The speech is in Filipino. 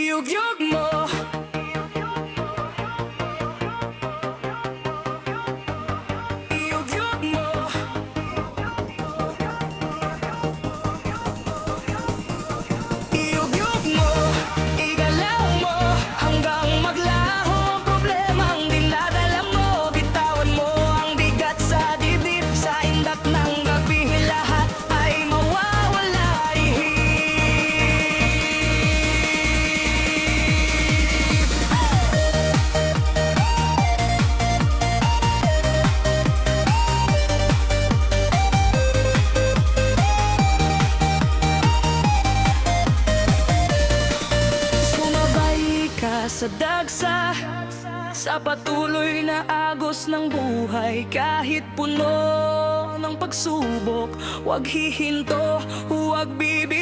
Iyugyug mo. Iyugyug mo. Iyugyug mo. Igalaw mo hanggang maglaho. Problemang dinadala mo. Bitawan mo ang bigat sa dibdib. Sa indat ng gabi lahat ay mawawala. Sumabay ka sa dagsa, sa patuloy na agos ng buhay. Kahit puno ng pagsubok, huwag hihinto, huwag bibig.